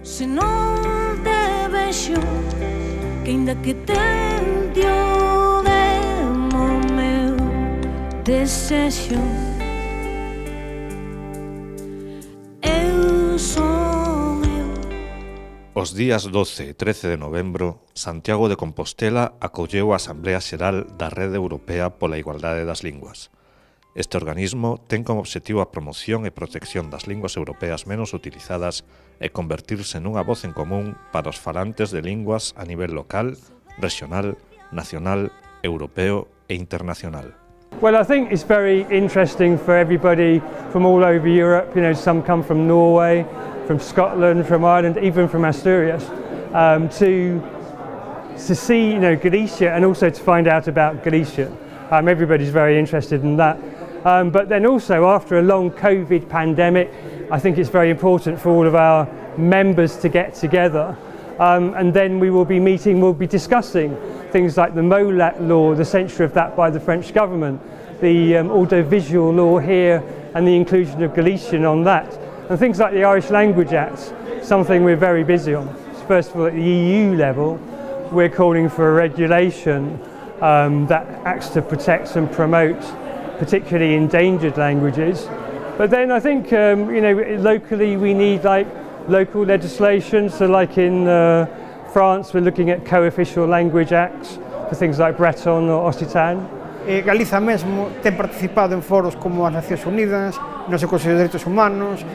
Se non te vexo, que ainda que tente o demo meu desexo, eu son eu. Os días 12 e 13 de novembro, Santiago de Compostela acolleu a Asamblea Xeral da Rede Europea pola Igualdade das Linguas. Este organismo ten como obxectivo a promoción e protección das linguas europeas menos utilizadas e convertirse nunha voz en común para os falantes de linguas a nivel local, regional, nacional, europeo e internacional. Well, I think it's very interesting for everybody from all over Europe. You know, some come from Norway, from Scotland, from Ireland, even from Asturias, to see, Galicia, and also to find out about Galicia. Everybody's very interested in that. But then also, after a long COVID pandemic, I think it's very important for all of our members to get together. And then we'll be discussing things like the MOLAT law, the censure of that by the French government, the audiovisual law here, and the inclusion of Galician on that. And things like the Irish Language Act, something we're very busy on. First of all, at the EU level, we're calling for a regulation that acts to protect and promote particularly endangered languages. But then I think, locally we need local legislation. So like in France, we're looking at co-official language acts for things like Breton or Occitan. Galiza mesmo ten participado en foros como as Nacións Unidas, no seu Consello de Dereitos Humanos,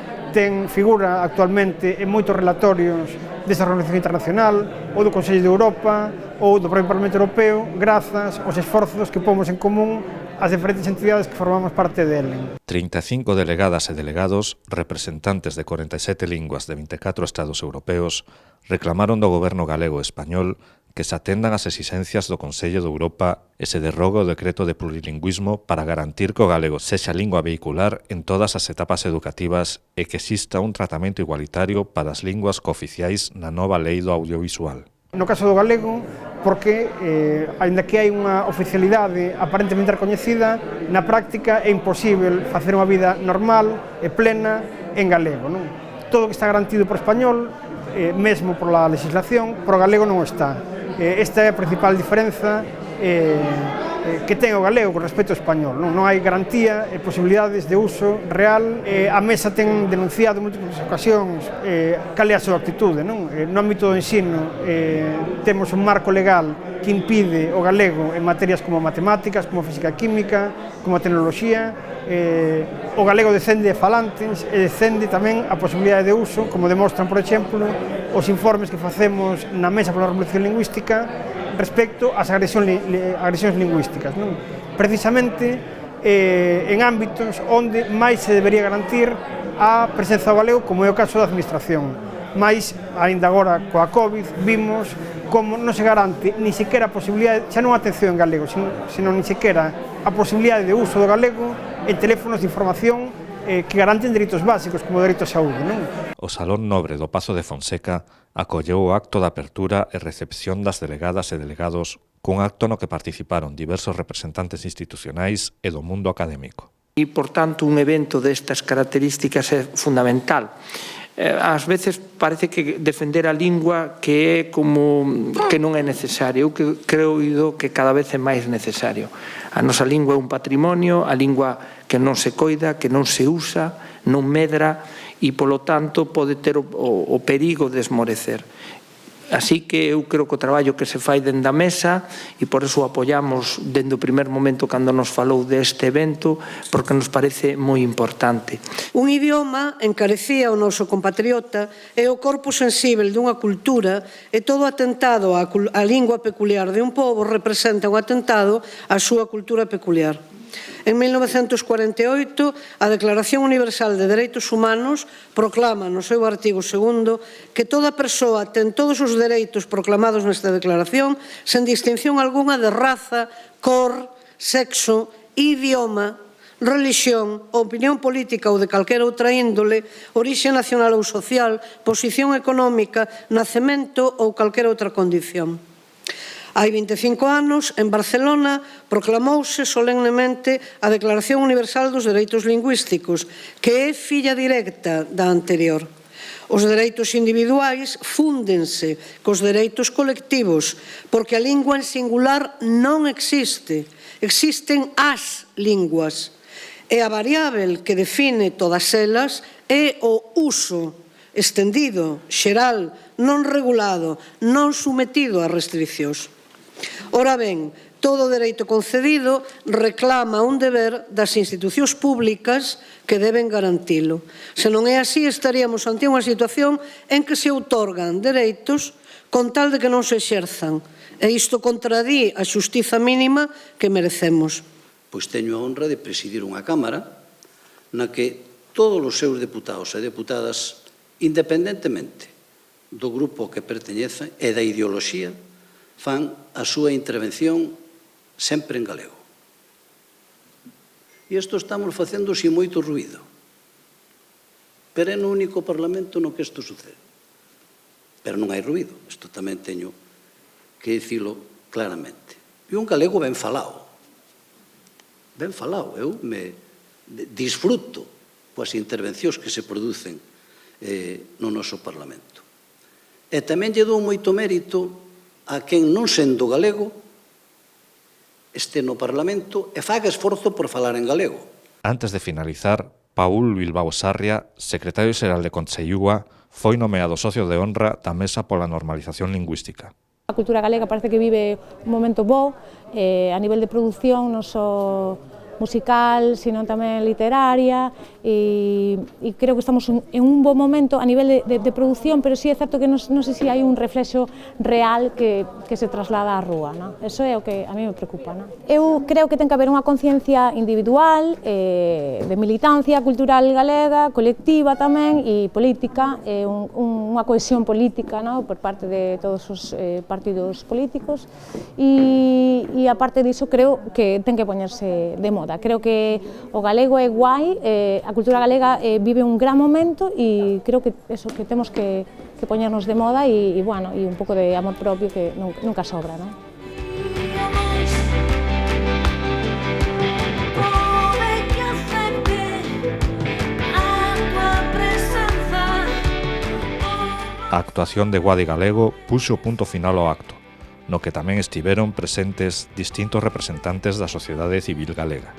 figura actualmente en moitos relatorios desta organización internacional, ou do Consello de Europa, ou do propio Parlamento Europeo, grazas aos esforzos que pomos en común as diferentes entidades que formamos parte dele. 35 delegadas e delegados, representantes de 47 linguas de 24 estados europeos, reclamaron do goberno galego e español que se atendan as exixencias do Consello de Europa e se derrogue o decreto de plurilingüismo para garantir que o galego sexa lingua vehicular en todas as etapas educativas e que exista un tratamento igualitario para as linguas cooficiais na nova lei do audiovisual. No caso do galego, porque, aínda que hai unha oficialidade aparentemente recoñecida, na práctica é imposible facer unha vida normal e plena en galego, non? Todo o que está garantido por español, mesmo por la legislación, por galego non está. Esta é a principal diferenza que ten o galego con respecto ao español. Non hai garantía e posibilidades de uso real. A Mesa ten denunciado en múltiples ocasións cal é a súa actitude. No ámbito do ensino temos un marco legal que impide o galego en materias como matemáticas, como física e química, como a tecnoloxía. O galego descende de falantes e descende tamén a posibilidade de uso, como demostran, por exemplo, os informes que facemos na Mesa pola Revolución Lingüística respecto ás agresións lingüísticas. Non? Precisamente en ámbitos onde máis se debería garantir a presenza do galego, como é o caso da administración. Mais, aínda agora coa COVID, vimos como non se garante ni sequera a posibilidade, xa non a atención en galego, senón ni sequera a posibilidade de uso do galego en teléfonos de información que garanten dereitos básicos, como o dereito á saúde. Non? O Salón Nobre do Pazo de Fonseca acolleu o acto de apertura e recepción das delegadas e delegados cun acto no que participaron diversos representantes institucionais e do mundo académico. E, por tanto, un evento destas características é fundamental. Ás veces parece que defender a lingua que é como que non é necesario. Eu creo que cada vez é máis necesario. A nosa lingua é un patrimonio, a lingua que non se coida, que non se usa, non medra e, polo tanto, pode ter o perigo de esmorecer. Así que eu creo que o traballo que se fai dende a Mesa, e por eso o apoiamos dende o primer momento cando nos falou deste evento, porque nos parece moi importante. Un idioma encarecía o noso compatriota e o corpo sensível dunha cultura e todo atentado á lingua peculiar de un pobo representa un atentado á súa cultura peculiar. En 1948, a Declaración Universal de Dereitos Humanos proclama no seu artigo 2º que toda persoa ten todos os dereitos proclamados nesta declaración sen distinción algunha de raza, cor, sexo, idioma, relixión, opinión política ou de calquera outra índole, orixe nacional ou social, posición económica, nacemento ou calquera outra condición. Hai 25 anos, en Barcelona, proclamouse solemnemente a Declaración Universal dos Dereitos Lingüísticos, que é filla directa da anterior. Os dereitos individuais fúndense cos dereitos colectivos, porque a lingua en singular non existe. Existen as linguas. E a variável que define todas elas é o uso estendido, xeral, non regulado, non sometido a restriccións. Ora ben, todo dereito concedido reclama un deber das institucións públicas que deben garantilo. Se non é así, estaríamos ante unha situación en que se outorgan dereitos con tal de que non se exerzan. E isto contradí a xustiza mínima que merecemos. Pois teño a honra de presidir unha Cámara na que todos os seus deputados e deputadas, independentemente do grupo que perteñecen e da ideoloxía, fan a súa intervención sempre en galego. E isto estamos facendo sin moito ruído. Pero é no único Parlamento no que isto sucede. Pero non hai ruído. Isto tamén teño que dicilo claramente. E un galego ben falado. Ben falado. Eu me disfruto coas intervencións que se producen no noso Parlamento. E tamén lle dou moito mérito a quen non sendo galego este no Parlamento e faga esforzo por falar en galego. Antes de finalizar, Paul Bilbao Sarria, secretario xeral de Conselloa, foi nomeado socio de honra da Mesa pola Normalización Lingüística. A cultura galega parece que vive un momento bo a nivel de produción, non só musical, sino tamén literaria, e creo que estamos en un bo momento a nivel de produción, pero sí é certo que non sei se hai un reflexo real que se traslada á rúa, non? Eso é o que a mí me preocupa, non? Eu creo que ten que haber unha conciencia individual, de militancia cultural galega, colectiva tamén, e política, unha cohesión política, non? Por parte de todos os partidos políticos, e aparte diso creo que ten que poñerse de moda. Creo que o galego é guai, a cultura galega vive un gran momento e creo que eso que temos que poñernos de moda e bueno, e un pouco de amor propio que nunca sobra, non? A actuación de Guadi Galego puxo o punto final ao acto, no que tamén estiveron presentes distintos representantes da sociedade civil galega.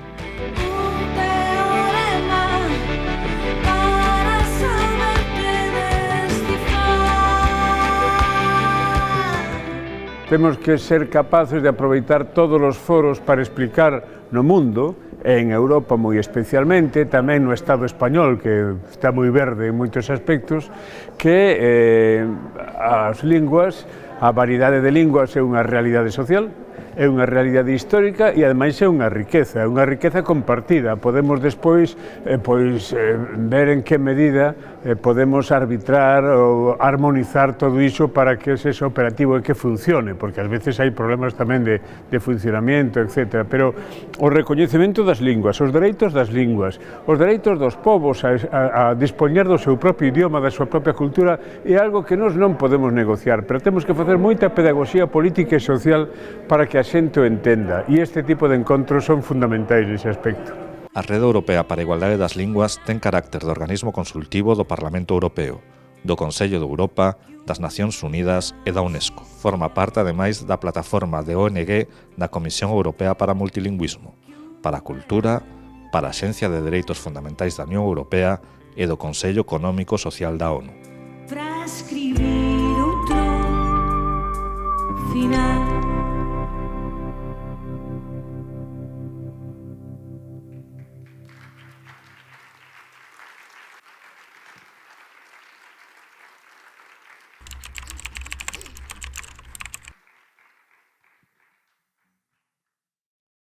Temos que ser capaces de aproveitar todos os foros para explicar no mundo, e en Europa moi especialmente, tamén no Estado español, que está moi verde en moitos aspectos, que as linguas, a variedade de linguas é unha realidade social, é unha realidade histórica e ademais é unha riqueza compartida. Podemos despois ver en que medida podemos arbitrar ou armonizar todo iso para que sexa operativo e que funcione, porque ás veces hai problemas tamén de funcionamento, etc. Pero o recoñecemento das linguas, os dereitos das linguas, os dereitos dos povos a dispoñer do seu propio idioma, da súa propia cultura, é algo que nós non podemos negociar, pero temos que facer moita pedagogía política e social para que a xente o entenda, e este tipo de encontros son fundamentais nese aspecto. A Rede Europea para a Igualdade das Linguas ten carácter de organismo consultivo do Parlamento Europeo, do Consello de Europa, das Nacións Unidas e da UNESCO. Forma parte, ademais, da plataforma de ONG da Comisión Europea para Multilingüismo, para a Cultura, para a Axencia de Dereitos Fundamentais da Unión Europea e do Consello Económico Social da ONU. Para escribir outro final.